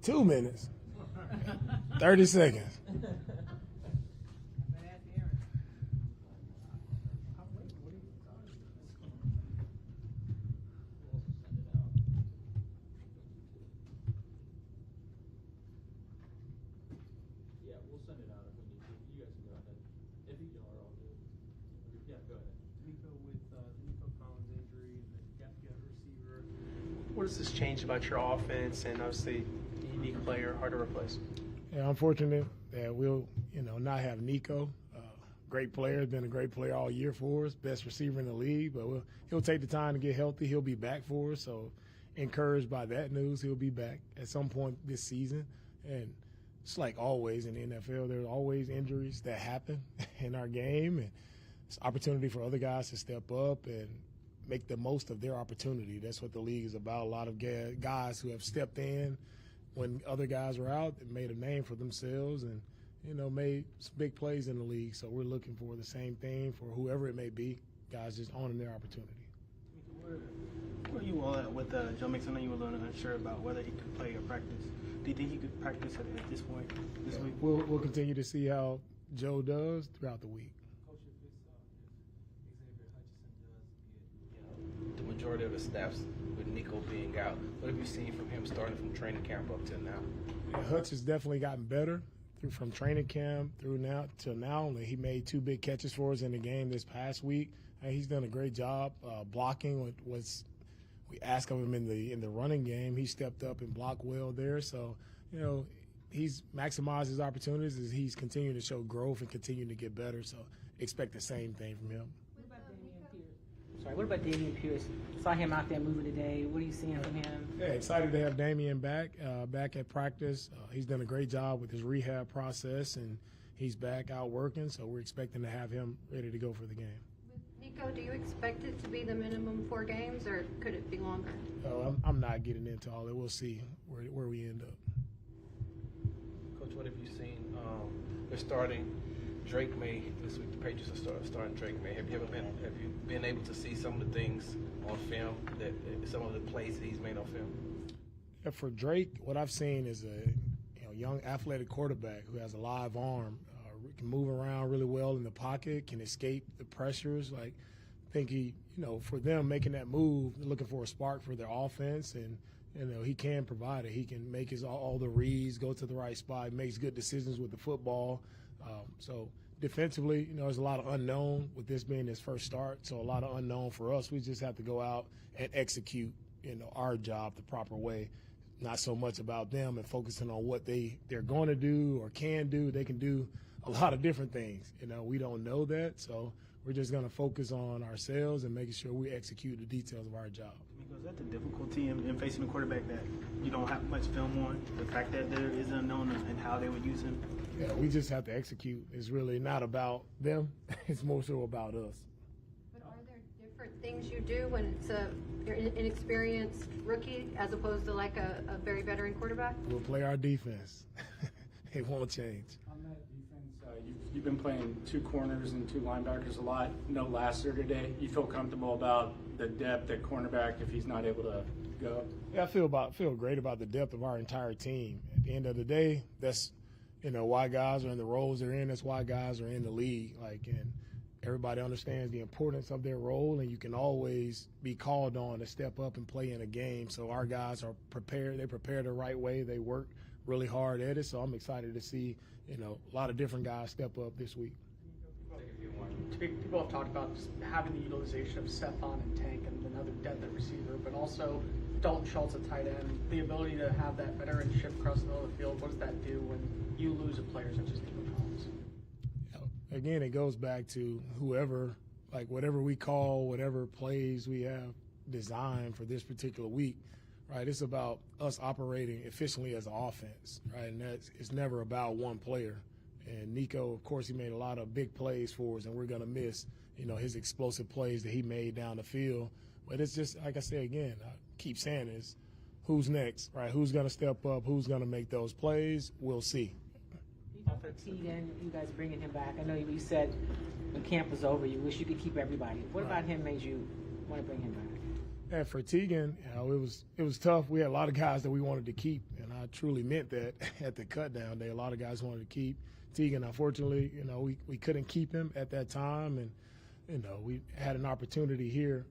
2 minutes. 30 seconds. Yeah, we'll send it out if we need to. You guys can go ahead. If you are all good. Yeah, go ahead. DeMeco with DeMeco Collins injury and the depth at receiver. What does this change about your offense and obviously a unique player, hard to replace? Yeah, I'm fortunate that we'll, not have Nico. Great player, been a great player all year for us, best receiver in the league. But he'll take the time to get healthy. He'll be back for us. So encouraged by that news, he'll be back at some point this season. And it's like always in the NFL, there's always injuries that happen in our game, and it's opportunity for other guys to step up and make the most of their opportunity. That's what the league is about. A lot of guys who have stepped in when other guys were out and made a name for themselves and, made some big plays in the league. So we're looking for the same thing for whoever it may be, guys just owning their opportunity. Where are you all at with Joe Mixon? I know you were a little unsure about whether he could play or practice. Do you think he could practice at this point this week? We'll continue to see how Joe does throughout the week. Coach, if Xavier Hutchinson does get, The majority of the snaps with Nico being out, what have you seen from him starting from training camp up till now? Yeah, Hutch has definitely gotten better from training camp through now till now. He made 2 big catches for us in the game this past week. He's done a great job blocking what we asked of him in the running game. He stepped up and blocked well there. So, he's maximized his opportunities as he's continuing to show growth and continuing to get better. So expect the same thing from him. What about Dameon Pierce? Saw him out there moving today. What are you seeing from him? Yeah, excited to have Dameon back at practice. He's done a great job with his rehab process, and he's back out working, so we're expecting to have him ready to go for the game. Nico, do you expect it to be the minimum 4 games, or could it be longer? I'm not getting into all that. We'll see where we end up. Coach, what have you seen? They're starting Drake May this week. The Patriots are starting Drake May. Have you been able to see some of the things on film, some of the plays that he's made on film? Yeah, for Drake, what I've seen is a young athletic quarterback who has a live arm, can move around really well in the pocket, can escape the pressures. I think he, for them making that move, they're looking for a spark for their offense, and he can provide it. He can make all the reads, go to the right spot, makes good decisions with the football. So defensively, there's a lot of unknown with this being his first start. So a lot of unknown for us. We just have to go out and execute, our job the proper way. Not so much about them and focusing on what they're going to do or can do. They can do a lot of different things. We don't know that. So we're just going to focus on ourselves and making sure we execute the details of our job. Is that the difficulty in facing a quarterback that you don't have much film on? The fact that there is unknown and how they would use him? Yeah, we just have to execute. It's really not about them. It's more so about us. But are there different things you do when it's you're an inexperienced rookie as opposed to like a very veteran quarterback? We'll play our defense. It won't change. On that defense, you've been playing 2 corners and 2 linebackers a lot. No Lassiter today. You feel comfortable about the depth at cornerback if he's not able to go? Yeah, I feel great about the depth of our entire team. At the end of the day, that's why guys are in the roles they're in. That's why guys are in the league. And everybody understands the importance of their role, and you can always be called on to step up and play in a game. So our guys are prepared. They prepare the right way. They work really hard at it. So I'm excited to see, a lot of different guys step up this week. People have talked about just having the utilization of Stephon and Tank and another depth at receiver, but also Dalton Schultz at tight end. The ability to have that veteranship across the middle of the field, what does that do when you lose a player such as DeMeco Collins? Again, it goes back to whoever, whatever we call, whatever plays we have designed for this particular week, right? It's about us operating efficiently as an offense, right? And it's never about one player. And Nico, of course, he made a lot of big plays for us, and we're going to miss, his explosive plays that he made down the field. But it's just, like I say again, I keep saying this, who's next, right? Who's going to step up? Who's going to make those plays? We'll see. You guys bringing him back. I know you said when camp was over, you wish you could keep everybody. What about him made you want to bring him back? And for Tegan, it was tough. We had a lot of guys that we wanted to keep, and I truly meant that at the cut down day. A lot of guys wanted to keep Tegan. Unfortunately, we couldn't keep him at that time, and we had an opportunity here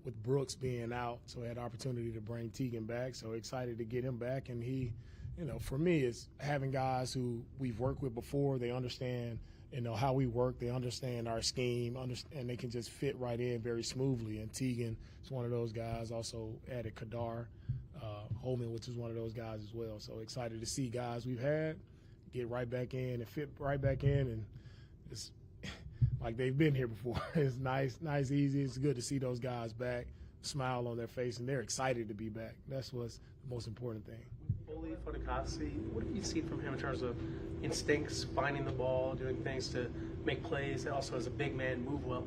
with Brooks being out, so we had an opportunity to bring Tegan back. So excited to get him back, and he, for me, it's having guys who we've worked with before. They understand, how we work. They understand our scheme, and they can just fit right in very smoothly. And Tegan is one of those guys. Also added Kadar Holman, which is one of those guys as well. So excited to see guys we've had get right back in and fit right back in, and it's like they've been here before. It's nice, easy. It's good to see those guys back, smile on their face, and they're excited to be back. That's what's the most important thing. Foley Fodikasi, what have you seen from him in terms of instincts, finding the ball, doing things to make plays, and also as a big man, move well?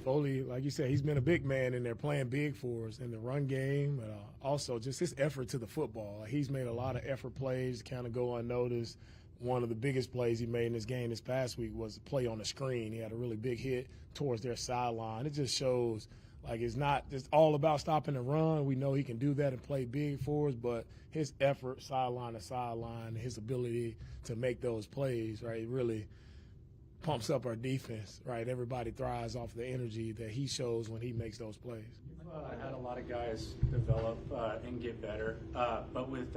Foley, like you said, he's been a big man, and they're playing big for us in the run game, and also just his effort to the football. Like, he's made a lot of effort plays to kind of go unnoticed. One of the biggest plays he made in this game this past week was a play on the screen. He had a really big hit towards their sideline. It just shows, like, it's not just all about stopping the run. We know he can do that and play big for us, but his effort sideline to sideline, his ability to make those plays, right, really pumps up our defense, right? Everybody thrives off the energy that he shows when he makes those plays. I've had a lot of guys develop and get better, but with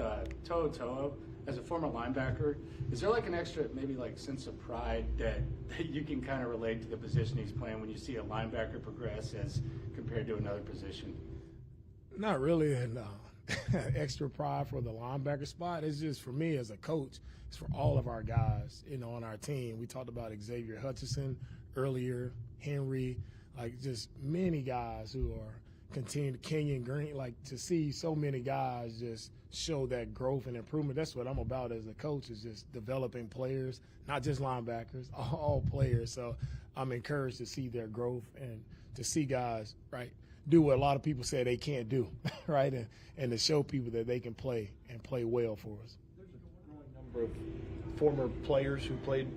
To'o, as a former linebacker, is there like an extra maybe like sense of pride that you can kind of relate to the position he's playing when you see a linebacker progress as compared to another position? Not really an extra pride for the linebacker spot. It's just for me as a coach, it's for all of our guys, on our team. We talked about Xavier Hutchinson earlier, Henry, like just many guys who are continuing, Kenyon Green, like to see so many guys just show that growth and improvement. That's what I'm about as a coach, is just developing players, not just linebackers, all players. So I'm encouraged to see their growth and to see guys, right, do what a lot of people say they can't do, right, and to show people that they can play and play well for us. There's a growing number of former players who played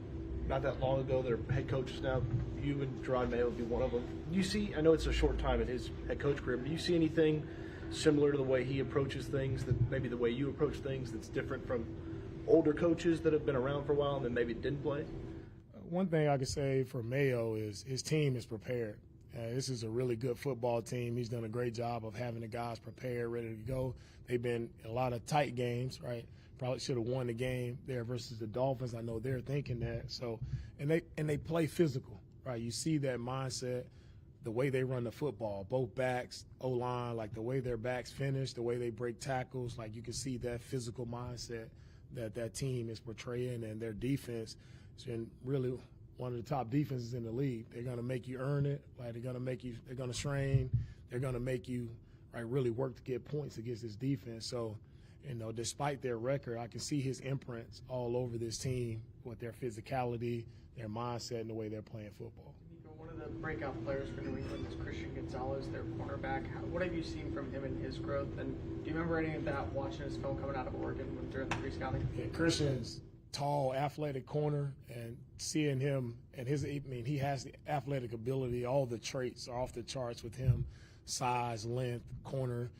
not that long ago that are head coaches now. You and Jerron Mayo would be one of them. Do you see, I know it's a short time in his head coach career, but do you see anything similar to the way he approaches things, that maybe the way you approach things, that's different from older coaches that have been around for a while and then maybe didn't play? One thing I could say for Mayo is his team is prepared. This is a really good football team. He's done a great job of having the guys prepared, ready to go. They've been in a lot of tight games, right? Probably should have won the game there versus the Dolphins. I know they're thinking that. So, and they play physical, right? You see that mindset, the way they run the football, both backs, O-line, like the way their backs finish, the way they break tackles, like you can see that physical mindset that team is portraying, and their defense has been really one of the top defenses in the league. They're going to make you earn it. Like they're going to strain. They're going to make you, right, really work to get points against this defense. So, despite their record, I can see his imprints all over this team with their physicality, their mindset, and the way they're playing football. One of the breakout players for New England is Christian Gonzalez, their cornerback. What have you seen from him and his growth? And do you remember any of that watching his film coming out of Oregon during the pre-scouting? Yeah, Christian's tall, athletic corner, and seeing him and he has the athletic ability. All the traits are off the charts with him: size, length, corner.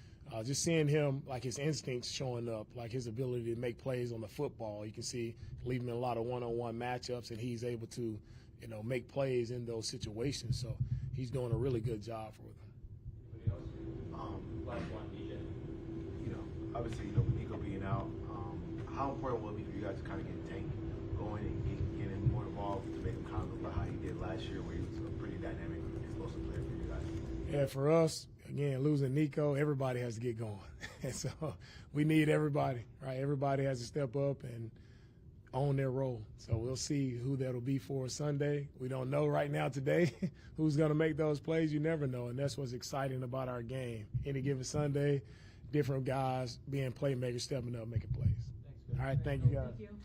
Just seeing him, like his instincts showing up, like his ability to make plays on the football. You can see leave him in a lot of one-on-one matchups, and he's able to, make plays in those situations. So he's doing a really good job for them. Last one, DJ. Obviously, DeMeco being out, how important will it be for you guys to kind of get Tank going and get him more involved to make him kind of look like how he did last year, where he was a pretty dynamic, explosive player for you guys? Yeah, for us, again, losing Nico, everybody has to get going. And so we need everybody, right? Everybody has to step up and own their role. So we'll see who that'll be for Sunday. We don't know right now today who's going to make those plays. You never know, and that's what's exciting about our game. Any given Sunday, different guys being playmakers, stepping up, making plays. Thanks, All right, thank you, guys. Thank you.